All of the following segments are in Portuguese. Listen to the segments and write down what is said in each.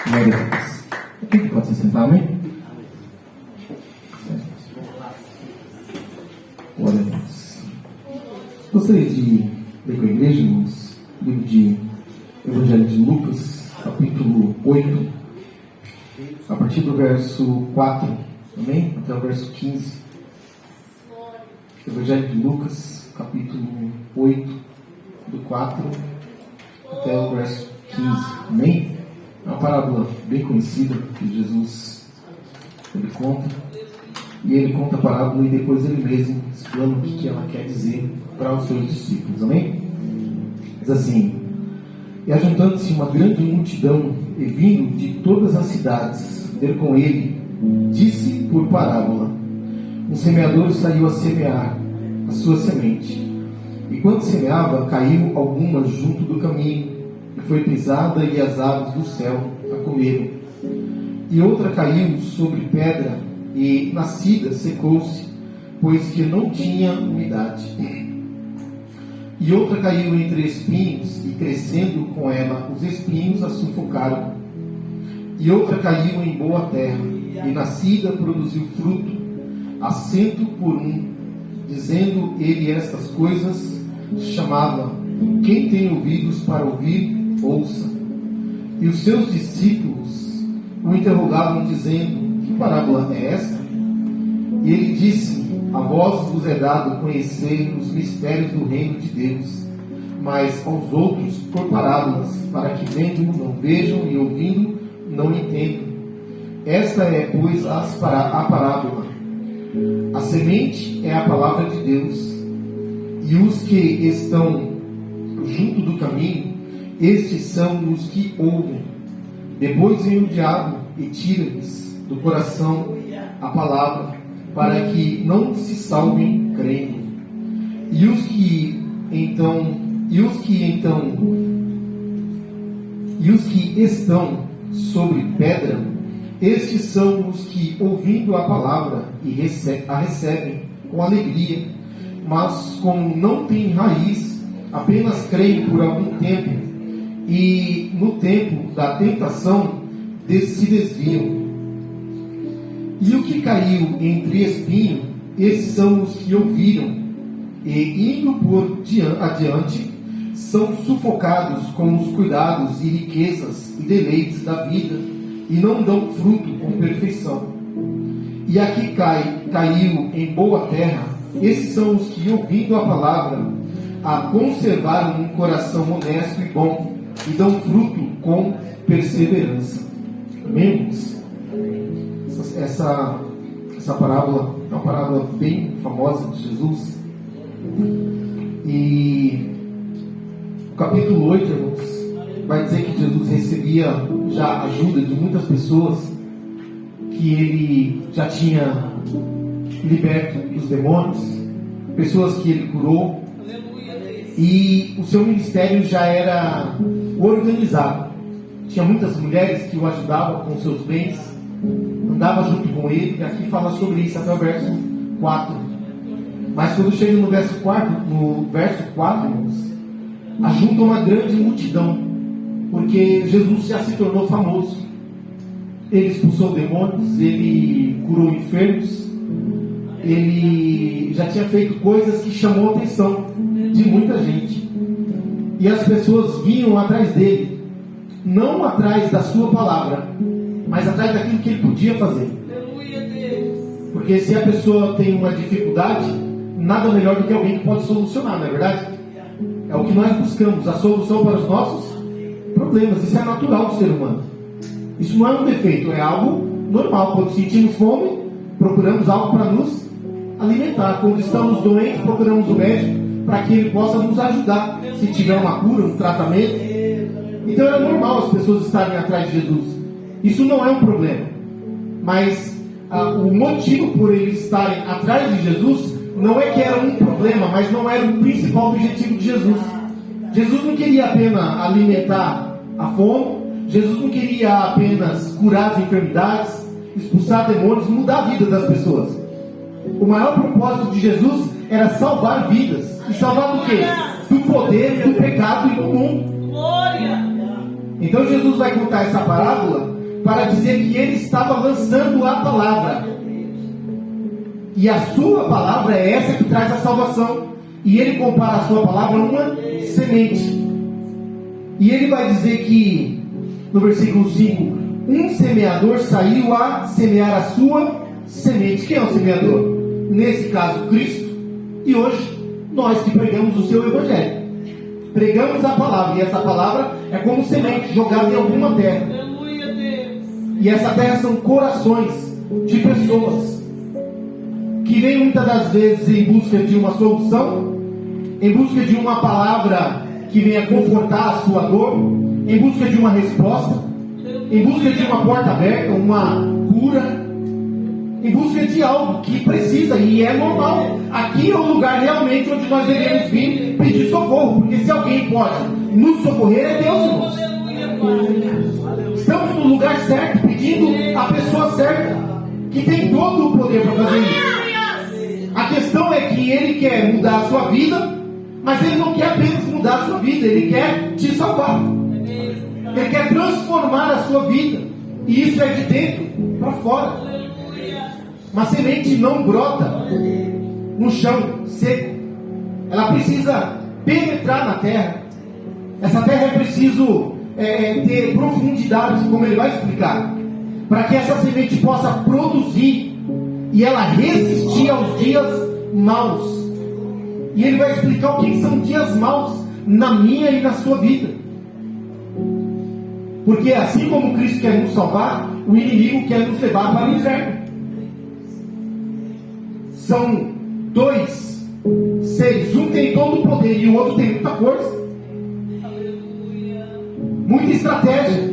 Glória a Deus. Quem pode se sentar, amém? Glória a Deus. Gostaria de ler com a igreja, irmãos, livro de Evangelho de Lucas, capítulo 8, a partir do verso 4, amém? Até o verso 15. Evangelho de Lucas, capítulo 8, do 4 até o verso 15, amém? É uma parábola bem conhecida que Jesus ele conta. E ele conta a parábola e depois ele mesmo explana o que ela quer dizer para os seus discípulos, amém? Diz assim: e ajuntando-se uma grande multidão e vindo de todas as cidades ter com ele, disse por parábola: um semeador saiu a semear a sua semente, e quando semeava, caiu alguma junto do caminho, e foi pisada, e as aves do céu a comeram. E outra caiu sobre pedra, e nascida secou-se, pois que não tinha umidade. E outra caiu entre espinhos, e crescendo com ela, os espinhos a sufocaram. E outra caiu em boa terra, e nascida produziu fruto, a 100 por 1. Dizendo ele estas coisas, chamava: quem tem ouvidos para ouvir, ouça. E os seus discípulos o interrogavam, dizendo: que parábola é esta? E ele disse: a vós vos é dado conhecer os mistérios do reino de Deus, mas aos outros por parábolas, para que vendo não vejam e ouvindo não entendam. Esta é, pois, a parábola. A semente é a palavra de Deus, e os que estão junto do caminho, estes são os que ouvem. Depois vem o diabo e tira-lhes do coração a palavra, para que não se salvem crendo. E os que estão sobre pedra, estes são os que, ouvindo a palavra, a recebem com alegria, mas como não têm raiz, apenas creem por algum tempo, e no tempo da tentação se desviam. E o que caiu entre espinho, esses são os que ouviram, e indo por adiante, são sufocados com os cuidados e riquezas e deleites da vida, e não dão fruto com perfeição. E aqui caiu em boa terra, esses são os que, ouvindo a palavra, a conservaram um coração honesto e bom, e dão fruto com perseverança. Amém? Essa parábola é uma parábola bem famosa de Jesus. E o capítulo 8, irmãos, vai dizer que Jesus recebia já ajuda de muitas pessoas, que ele já tinha liberto dos demônios, pessoas que ele curou, e o seu ministério já era organizado. Tinha muitas mulheres que o ajudavam com seus bens, andava junto com ele, e aqui fala sobre isso até o verso 4. Mas quando chega no verso 4, irmãos, ajunta uma grande multidão, porque Jesus já se tornou famoso. Ele expulsou demônios, ele curou enfermos, ele já tinha feito coisas que chamou a atenção de muita gente. E as pessoas vinham atrás dele, não atrás da sua palavra, mas atrás daquilo que ele podia fazer. Porque se a pessoa tem uma dificuldade, nada melhor do que alguém que pode solucionar, não é verdade? É o que nós buscamos, a solução para os nossos problemas. Isso é natural do ser humano. Isso não é um defeito, é algo normal. Quando sentimos fome, procuramos algo para nos alimentar. Quando estamos doentes, procuramos o médico para que ele possa nos ajudar, se tiver uma cura, um tratamento. Então é normal as pessoas estarem atrás de Jesus. Isso não é um problema. Mas o motivo por eles estarem atrás de Jesus não é que era um problema, mas não era o principal objetivo de Jesus. Jesus não queria apenas alimentar a fome, Jesus não queria apenas curar as enfermidades, expulsar demônios, mudar a vida das pessoas. O maior propósito de Jesus era salvar vidas. E salvar do quê? Do poder, do pecado e do mundo. Então Jesus vai contar essa parábola para dizer que ele estava lançando a palavra. E a sua palavra é essa que traz a salvação. E ele compara a sua palavra a uma semente. E ele vai dizer que, no versículo 5, um semeador saiu a semear a sua semente. Quem é o semeador? Nesse caso, Cristo. E hoje, nós que pregamos o seu evangelho. Pregamos a palavra. E essa palavra é como semente jogada em alguma terra. E essa terra são corações de pessoas que vêm muitas das vezes em busca de uma solução, em busca de uma palavra que venha confortar a sua dor, em busca de uma resposta, em busca de uma porta aberta, uma cura, em busca de algo que precisa, e é normal. Aqui é o lugar realmente onde nós devemos vir pedir socorro, porque se alguém pode nos socorrer, é Deus, irmãos. Estamos no lugar certo, pedindo a pessoa certa, que tem todo o poder para fazer isso. A questão é que ele quer mudar a sua vida, mas ele não quer apenas mudar a sua vida, ele quer te salvar. Ele quer transformar a sua vida. E isso é de dentro para fora. Uma semente não brota no chão seco. Ela precisa penetrar na terra. Essa terra é preciso ter profundidade, como ele vai explicar, para que essa semente possa produzir e ela resistir aos dias maus. E ele vai explicar o que são dias maus na minha e na sua vida. Porque assim como Cristo quer nos salvar, o inimigo quer nos levar para o inferno. São dois seres, um tem todo o poder e o outro tem muita força, muita estratégia.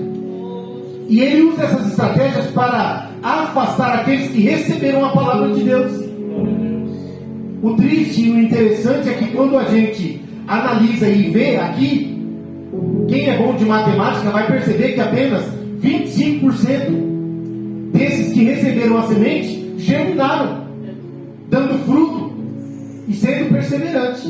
E ele usa essas estratégias para afastar aqueles que receberam a palavra de Deus. O triste e o interessante é que quando a gente analisa e vê aqui, quem é bom de matemática vai perceber que apenas 25% desses que receberam a semente germinaram, dando fruto e sendo perseverante.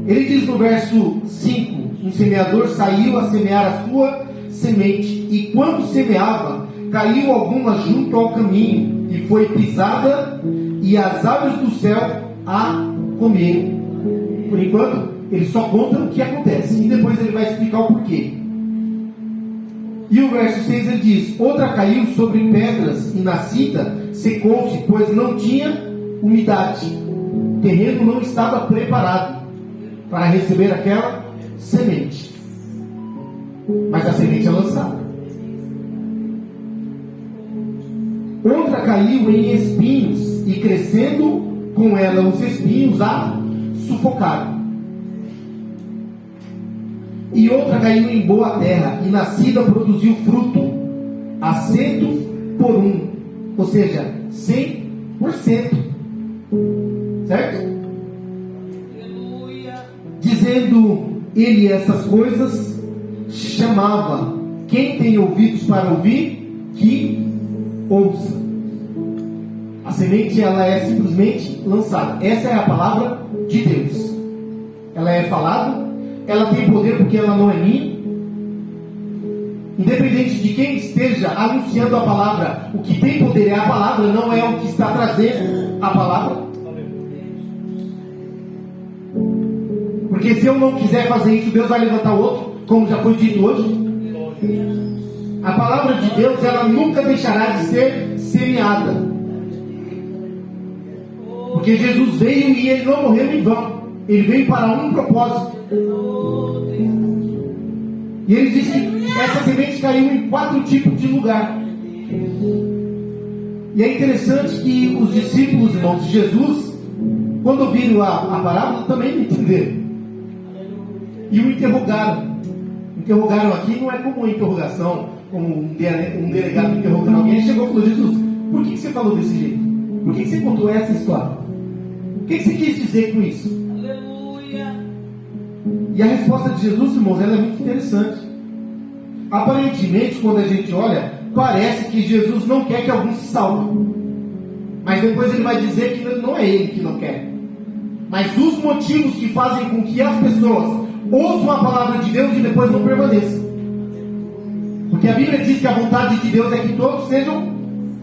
Ele diz no verso 5: um semeador saiu a semear a sua semente, e quando semeava, caiu alguma junto ao caminho, e foi pisada, e as aves do céu a comeram. Por enquanto, ele só conta o que acontece, e depois ele vai explicar o porquê. E o verso 6 ele diz: outra caiu sobre pedras, e nascida secou-se, pois não tinha umidade. O terreno não estava preparado para receber aquela semente. Mas a semente é lançada. Outra caiu em espinhos, e crescendo com ela os espinhos a sufocaram. E outra caiu em boa terra, e nascida produziu fruto, a 100%, ou seja, 100%. Certo? Dizendo ele essas coisas, chamava: quem tem ouvidos para ouvir, que ouça. A semente, ela é simplesmente lançada. Essa é a palavra de Deus. Ela é falada, ela tem poder porque ela não é minha. Independente de quem esteja anunciando a palavra, o que tem poder é a palavra, não é o que está trazendo a palavra. Porque se eu não quiser fazer isso, Deus vai levantar outro, como já foi dito hoje. A palavra de Deus, ela nunca deixará de ser semeada. Porque Jesus veio e ele não morreu em vão. Ele veio para um propósito. E ele disse que essa semente caiu em 4 tipos de lugar. E é interessante que os discípulos, irmãos, de Jesus, quando ouviram a parábola, também não entenderam. E o interrogaram. Interrogaram aqui não é como uma interrogação, como um delegado interrogando alguém. Ele chegou e falou: Jesus, por que você falou desse jeito? Por que você contou essa história? O que você quis dizer com isso? Aleluia. E a resposta de Jesus, irmãos, ela é muito interessante. Aparentemente, quando a gente olha, parece que Jesus não quer que alguns se salvem. Mas depois ele vai dizer que não é ele que não quer. Mas os motivos que fazem com que as pessoas ouçam a palavra de Deus e depois não permaneçam. Porque a Bíblia diz que a vontade de Deus é que todos sejam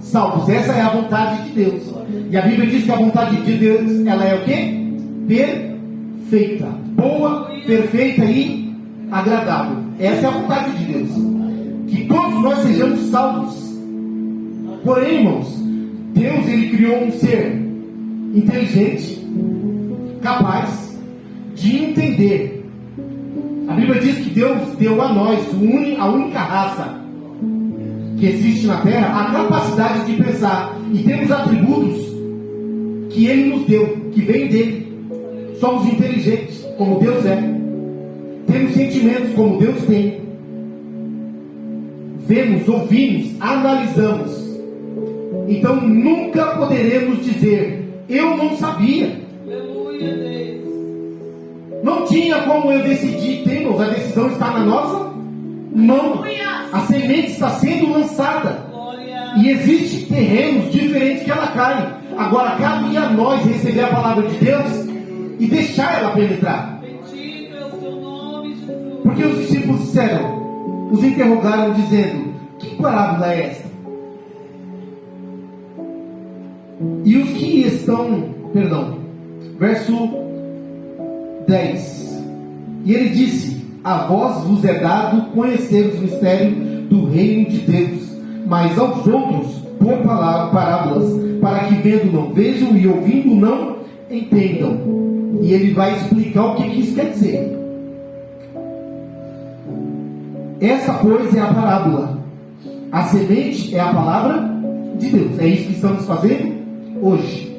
salvos. Essa é a vontade de Deus. E a Bíblia diz que a vontade de Deus, ela é o quê? Perfeita. Boa, perfeita e agradável. Essa é a vontade de Deus. Que todos nós sejamos salvos. Porém, irmãos, Deus, ele criou um ser inteligente, capaz de entender. A Bíblia diz que Deus deu a nós, a única raça que existe na Terra, a capacidade de pensar. E temos atributos que Ele nos deu, que vem dele. Somos inteligentes, como Deus é. Temos sentimentos, como Deus tem. Vemos, ouvimos, analisamos. Então nunca poderemos dizer: eu não sabia. Não tinha como eu decidir. Temos, a decisão está na nossa mão. A semente está sendo lançada. E existem terrenos diferentes que ela cai. Agora cabe a nós receber a palavra de Deus e deixar ela penetrar. Porque os discípulos disseram, os interrogaram dizendo: que parábola é esta? E os que estão, verso 10. E ele disse: a vós vos é dado conhecer os mistérios do reino de Deus, mas aos outros por parábolas, para que vendo não vejam e ouvindo não entendam. E ele vai explicar o que isso quer dizer. Essa, pois, é a parábola. A semente é a palavra de Deus. É isso que estamos fazendo hoje.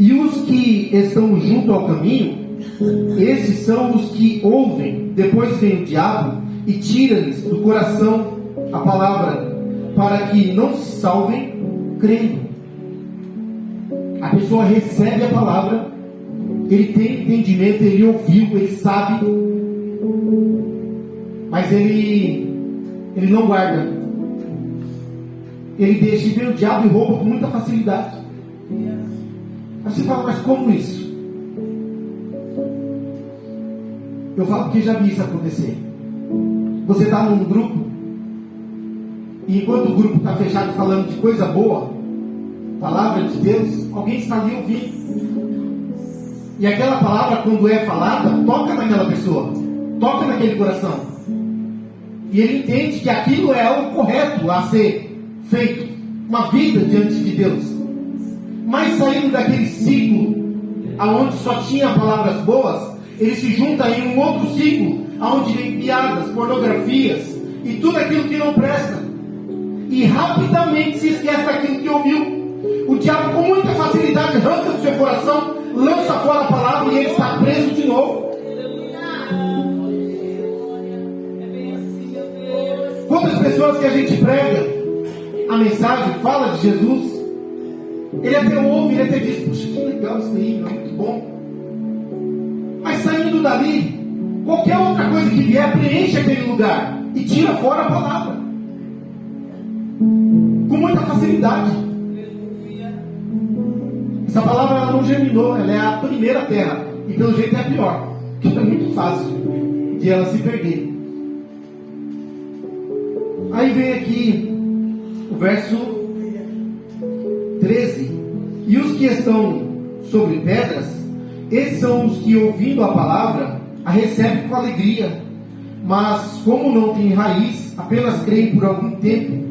E os que estão junto ao caminho, esses são os que ouvem. Depois vem o diabo e tira-lhes do coração a palavra, para que não se salvem crendo. A pessoa recebe a palavra, ele tem entendimento, ele ouviu, ele sabe, mas ele não guarda. Ele deixa, e vem o diabo e rouba com muita facilidade. Aí você fala: mas como isso? Eu falo porque já vi isso acontecer. Você está num grupo, e enquanto o grupo está fechado falando de coisa boa, palavra de Deus, alguém está ali ouvindo. E aquela palavra, quando é falada, toca naquela pessoa, toca naquele coração. E ele entende que aquilo é o correto a ser feito, uma vida diante de Deus. Mas saindo daquele ciclo aonde só tinha palavras boas, ele se junta em um outro ciclo aonde vem piadas, pornografias e tudo aquilo que não presta, e rapidamente se esquece daquilo que ouviu. O diabo com muita facilidade arranca do seu coração, lança fora a palavra e ele está preso de novo. Quantas pessoas que a gente prega a mensagem, fala de Jesus, ele até ouve, ele até diz: puxa, que legal isso aí, é muito bom. Mas saindo dali, qualquer outra coisa que vier, preenche aquele lugar e tira fora a palavra com muita facilidade. Essa palavra, ela não germinou, ela é a primeira terra, e pelo jeito é a pior, porque é muito fácil de ela se perder. Aí vem aqui o verso 13. E os que estão sobre pedras, esses são os que, ouvindo a palavra, a recebem com alegria, mas como não têm raiz, apenas creem por algum tempo,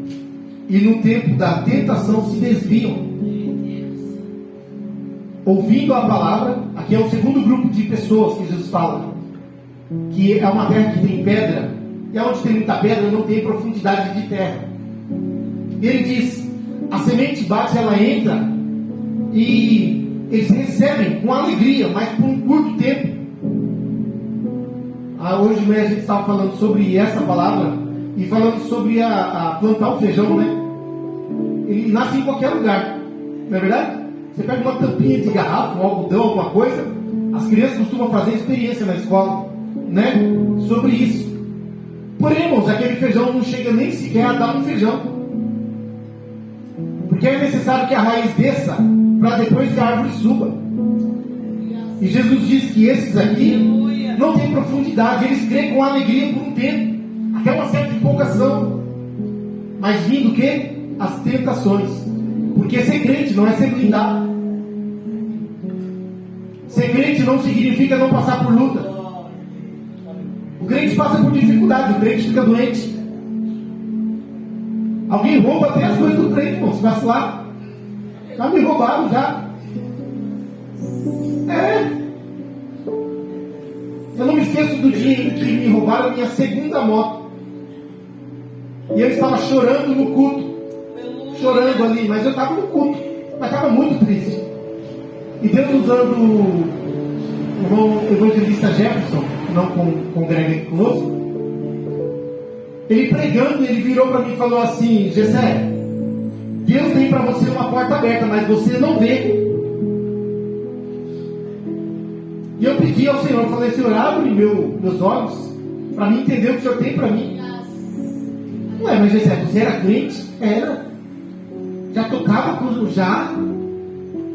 e no tempo da tentação se desviam. Ouvindo a palavra, aqui é o segundo grupo de pessoas que Jesus fala, que é uma terra que tem pedra, e onde tem muita pedra não tem profundidade de terra. Ele diz: a semente bate, ela entra, e eles recebem com alegria, mas por um curto tempo. Hoje de manhã a gente estava falando sobre essa palavra, e falando sobre a plantar o feijão, né? Ele nasce em qualquer lugar, não é verdade? Você pega uma tampinha de garrafa, um algodão, alguma coisa. As crianças costumam fazer experiência na escola, né? Sobre isso. Porém, irmãos, aquele feijão não chega nem sequer a dar um feijão, porque é necessário que a raiz desça para depois que a árvore suba. E Jesus diz que esses aqui não têm profundidade, eles creem com alegria por um tempo, até uma certa empolgação, mas vindo o quê? As tentações. Porque ser crente não é ser blindado. Ser crente não significa não passar por luta. O crente passa por dificuldade, o crente fica doente. Alguém rouba até as coisas do crente, irmão, se vacilar. Já me roubaram, já. Eu não me esqueço do dia em que me roubaram a minha segunda moto. E eu estava chorando no culto. Chorando ali, mas eu estava no culto. Mas estava muito triste. E Deus usando o irmão evangelista Jefferson, que não congrega aqui conosco, ele pregando, ele virou para mim e falou assim: Gessé, Deus tem para você uma porta aberta, mas você não vê. E eu pedi ao Senhor, eu falei: Senhor, abre meus olhos para mim entender o que o Senhor tem para mim. Ué, mas Gessé, você era crente? Era. Já tocava com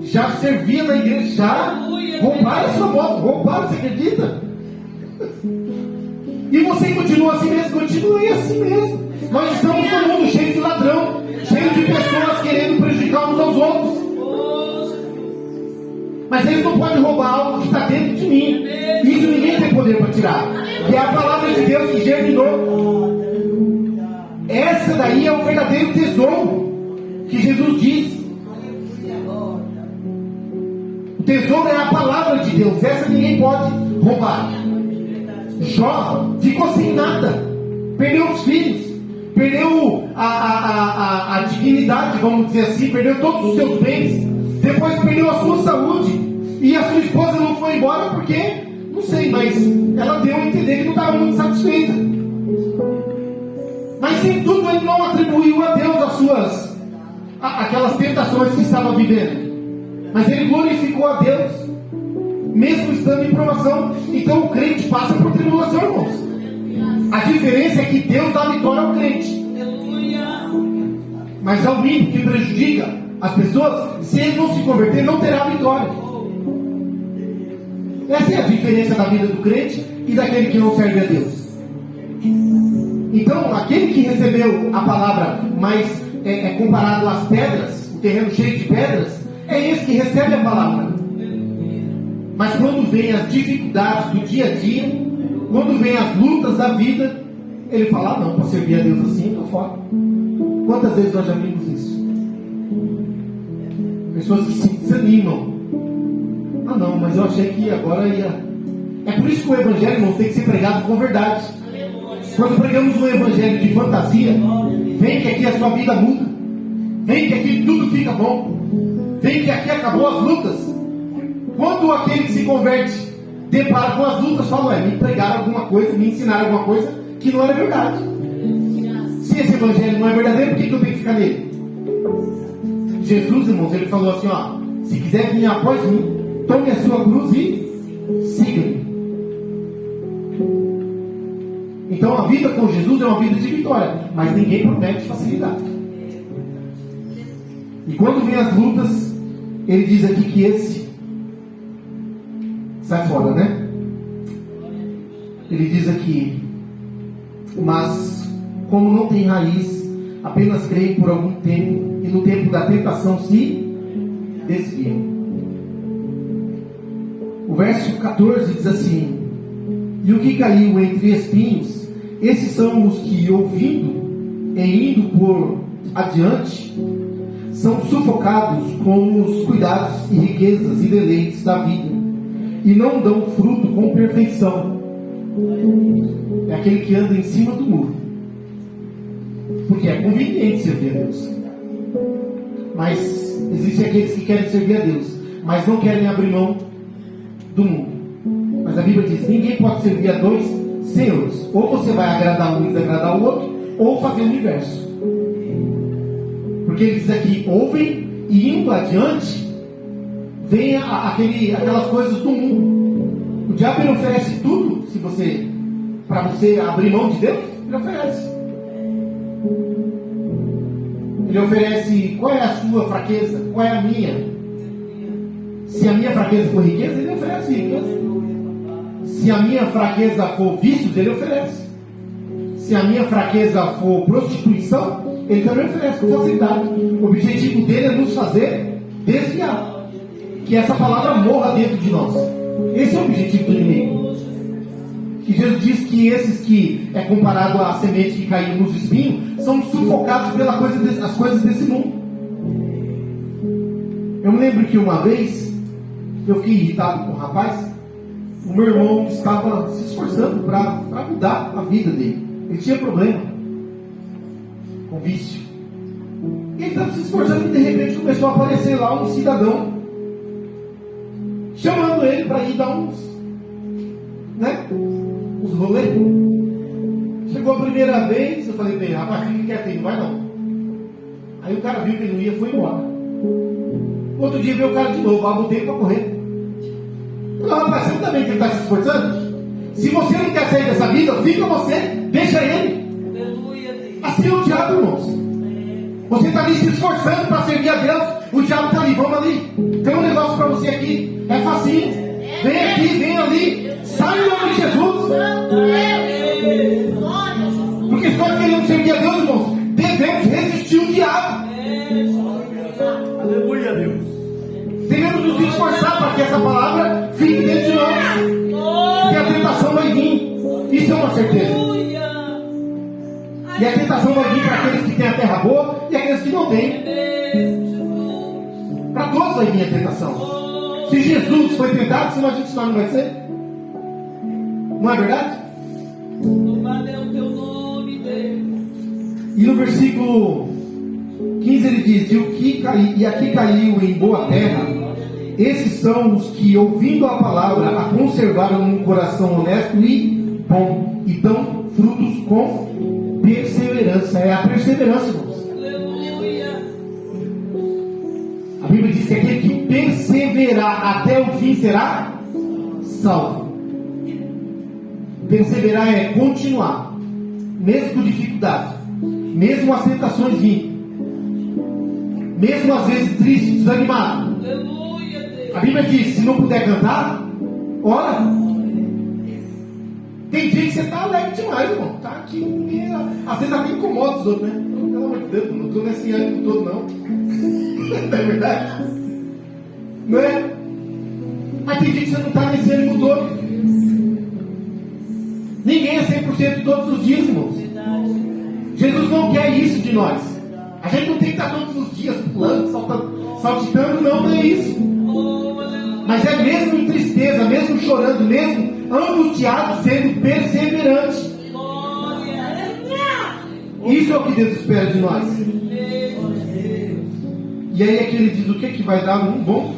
já servia na igreja, já roubaram a sua moto, roubaram, você acredita? E você continua assim mesmo? Continue assim mesmo. Nós estamos no mundo cheio de ladrão, cheio de pessoas querendo prejudicar uns aos outros. Mas eles não podem roubar algo que está dentro de mim. Isso ninguém tem poder para tirar. Que é a palavra de Deus que germinou. Essa daí é o verdadeiro tesouro que Jesus diz. O tesouro é a palavra de Deus. Essa ninguém pode roubar. Jó ficou sem nada. Perdeu os filhos. Perdeu a dignidade, vamos dizer assim. Perdeu todos os seus bens. Depois perdeu a sua saúde. E a sua esposa não foi embora porque, não sei, mas ela deu a entender que não estava muito satisfeita. Mas em tudo ele não atribuiu a Deus aquelas tentações que estava vivendo. Mas ele glorificou a Deus, mesmo estando em provação. Então o crente passa por tribulação, irmãos. A diferença é que Deus dá vitória ao crente. Mas ao ímpio que prejudica as pessoas, se ele não se converter, não terá vitória. Essa é a diferença da vida do crente e daquele que não serve a Deus. Então, aquele que recebeu a palavra, mas é comparado às pedras, o terreno cheio de pedras, é esse que recebe a palavra. Mas quando vem as dificuldades do dia a dia, quando vem as lutas da vida, ele fala: não, para servir a Deus assim, estou fora. Quantas vezes nós já vimos isso? Pessoas que se desanimam. Ah não, mas eu achei que agora ia. É por isso que o evangelho, irmão, tem que ser pregado com verdade. Quando pregamos um evangelho de fantasia, vem que aqui a sua vida muda, vem que aqui tudo fica bom, vem que aqui acabou as lutas. Quando aquele que se converte depara com as lutas, fala: me pregaram alguma coisa, me ensinaram alguma coisa que não era verdade. Se esse evangelho não é verdadeiro, por que eu tenho que ficar nele? Jesus, irmãos, ele falou assim: se quiser vir após mim, tome a sua cruz e siga-me. Então a vida com Jesus é uma vida de vitória, mas ninguém promete facilidade. E quando vem as lutas, ele diz aqui que esse sai fora, né? Ele diz aqui: mas como não tem raiz, apenas creem por algum tempo, e no tempo da tentação se desviam. O verso 14 diz assim: e o que caiu entre espinhos, esses são os que, ouvindo e indo por adiante, são sufocados com os cuidados e riquezas e deleites da vida, e não dão fruto com perfeição. É aquele que anda em cima do muro, porque é conveniente servir a Deus. Mas existem aqueles que querem servir a Deus, mas não querem abrir mão do mundo. Mas a Bíblia diz: ninguém pode servir a dois senhores. Ou você vai agradar um e desagradar o outro, ou fazer o inverso. Porque ele diz aqui: ouvem e indo adiante, vem aquelas coisas do mundo. O diabo, ele oferece tudo, para você abrir mão de Deus, ele oferece. Ele oferece: qual é a sua fraqueza? Qual é a minha? Se a minha fraqueza for riqueza, Ele oferece riqueza. Se a minha fraqueza for vícios, Ele oferece. Se a minha fraqueza for prostituição, Ele também oferece com facilidade. O objetivo dele é nos fazer desviar. Que essa palavra morra dentro de nós. Esse é o objetivo do inimigo. Que Jesus diz que esses que é comparado à semente que caiu nos espinhos são sufocados pelas coisas desse mundo. Eu me lembro que uma vez eu fiquei irritado com um rapaz. O meu irmão estava se esforçando para mudar a vida dele. Ele tinha problema com vício. Ele estava se esforçando e de repente começou a aparecer lá um cidadão chamando ele para ir dar uns rolês. Chegou a primeira vez, eu falei para ele: rapaz, fica quieto, não vai não. Aí o cara viu que ele não ia e foi embora. Outro dia veio o cara de novo, botei para correr. Não, rapaz, você não está vendo que ele está se esforçando? Se você não quer sair dessa vida, fica você, deixa ele. Assim é o diabo, irmãos. Você está ali se esforçando para servir a Deus, o diabo está ali, vamos ali. Tem um negócio para você aqui, é facinho. Vem aqui, vem ali, sai em nome de Jesus. Porque se nós queremos servir a Deus, irmãos, devemos resistir o diabo. Aleluia, Deus. Devemos nos esforçar para que essa palavra fique dentro de nós. Que a tentação vai vir. Isso é uma certeza. E a tentação vai vir para aqueles que têm a terra boa e aqueles que não têm. Para todos vai vir a tentação. Se Jesus foi tentado, você imagina que nós não vai ser? Não é verdade? Louvado é o teu nome, Deus. E no versículo 15 ele diz: e aqui caiu em boa terra, esses são os que, ouvindo a palavra, a conservaram num coração honesto e bom, e dão frutos com perseverança. É a perseverança, irmãos. Aleluia. A Bíblia diz que aquele que perseverar até o fim será salvo. Perseverar é continuar, mesmo com dificuldade, mesmo as tentações virem, mesmo às vezes triste, desanimado. Aleluia, Deus. A Bíblia diz: se não puder cantar, ora. Tem dia que você está alegre demais, irmão. Está aqui, às vezes até incomoda os outros, né? Pelo amor de Deus, não estou nesse ânimo todo, não. Não é verdade? Não é? Mas tem dia que você não está nesse ânimo todo. Ninguém é 100% todos os dias, irmãos. Jesus não quer isso de nós. A gente não tem que estar todos os dias pulando, saltitando, não é isso. Mas é mesmo em tristeza, mesmo chorando, mesmo angustiado, sendo perseverante. Isso é o que Deus espera de nós. E aí é que ele diz: o que é que vai dar um bom?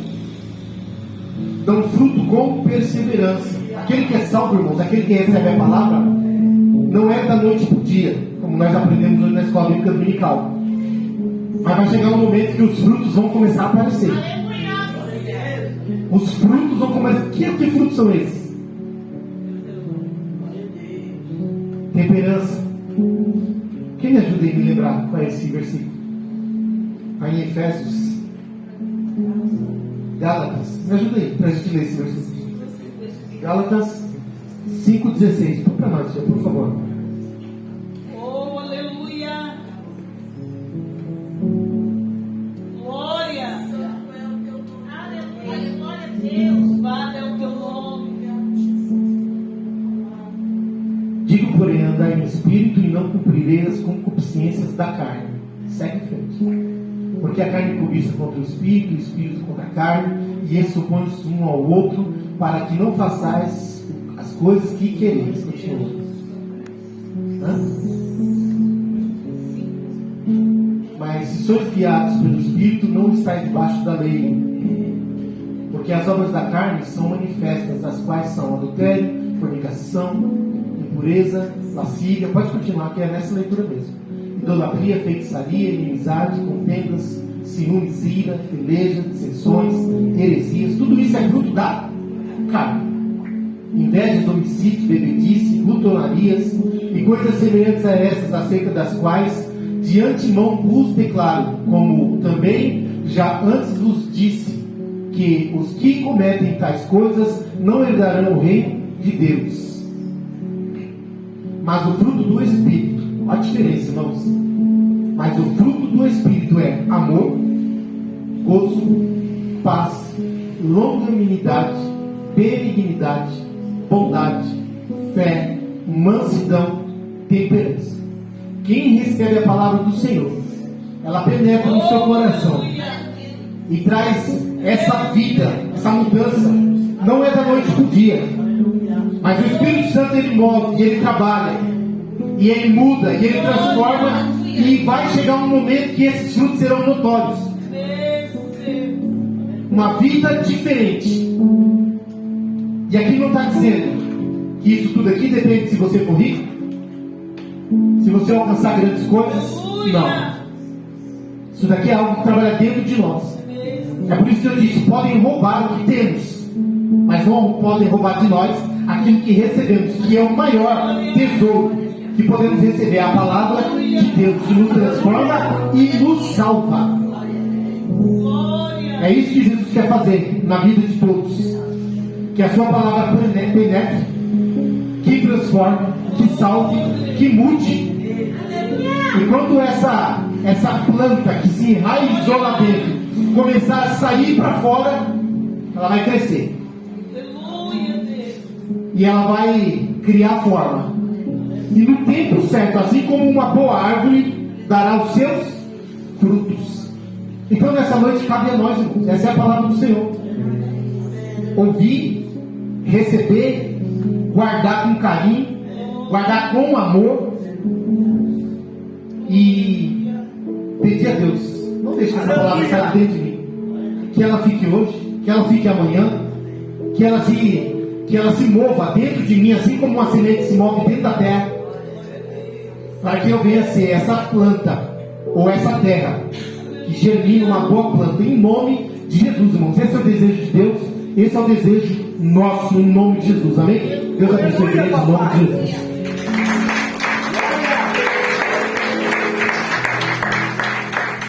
Dá um fruto com perseverança. Aquele que é salvo, irmãos, aquele que recebe a palavra, não é da noite para o dia, como nós aprendemos hoje na escola bíblica dominical. Mas vai chegar um momento que os frutos vão começar a aparecer. Os frutos vão começar. Que frutos são esses? Temperança. Quem me ajuda a me lembrar qual é esse versículo? Aí em Efésios, Gálatas. Me ajuda aí para a gente ler esse versículo. Gálatas 5,16. Põe para nós, por favor. Oh, aleluia. Glória. Glória a Deus. Louvado é o teu nome. Digo, porém, andai no Espírito e não cumprirei as concupiscências da carne. Segue em frente. Porque a carne cobiça contra o Espírito contra a carne, e eles opõem-se um ao outro, para que não façais as coisas que quereis. Continua. Mas se sois guiados pelo Espírito, não estáis debaixo da lei. Porque as obras da carne são manifestas, as quais são adultério, fornicação, impureza, lascívia. Pode continuar, que é nessa leitura mesmo. Idolatria, feitiçaria, inimizade, contendas, ciúmes, ira, peleja, dissensões, heresias. Tudo isso é fruto da carne. Invejas, homicídios, bebedice, glutonarias e coisas semelhantes a essas, acerca das quais de antemão vos declaro, como também já antes vos disse, porque os que cometem tais coisas não herdarão o reino de Deus. Mas o fruto do Espírito, olha a diferença, irmãos. Mas o fruto do Espírito é amor, gozo, paz, longanimidade, benignidade, bondade, fé, mansidão, temperança. Quem recebe a palavra do Senhor, ela penetra no seu coração e traz essa vida, essa mudança. Não é da noite para o dia, mas o Espírito Santo ele move, e ele trabalha, e ele muda, e ele transforma, e vai chegar um momento que esses frutos serão notórios. Uma vida diferente. E aqui não está dizendo que isso tudo aqui depende se você for rico, se você alcançar grandes coisas. Não. Isso daqui é algo que trabalha dentro de nós. É por isso que eu disse, podem roubar o que temos, mas não podem roubar de nós aquilo que recebemos, que é o maior tesouro que podemos receber, a palavra de Deus, que nos transforma e nos salva. É isso que Jesus quer fazer na vida de todos. Que a sua palavra penetre, que transforme, que salve, que mude. E quando essa planta que se enraizou lá dentro começar a sair para fora, ela vai crescer. E ela vai criar forma. E no tempo certo, assim como uma boa árvore dará os seus frutos. Então nessa noite cabe a nós, irmãos. Essa é a palavra do Senhor. Ouvir, receber, guardar com carinho, guardar com amor e pedir a Deus, não deixe que essa palavra saia dentro de mim, que ela fique hoje, que ela fique amanhã, que ela se mova dentro de mim, assim como uma semente se move dentro da terra, para que eu venha ser essa planta ou essa terra que germine uma boa planta, em nome de Jesus, irmãos. Esse é o desejo de Deus, esse é o desejo nosso, em nome de Jesus, amém? Deus abençoe a igreja, em nome de Jesus.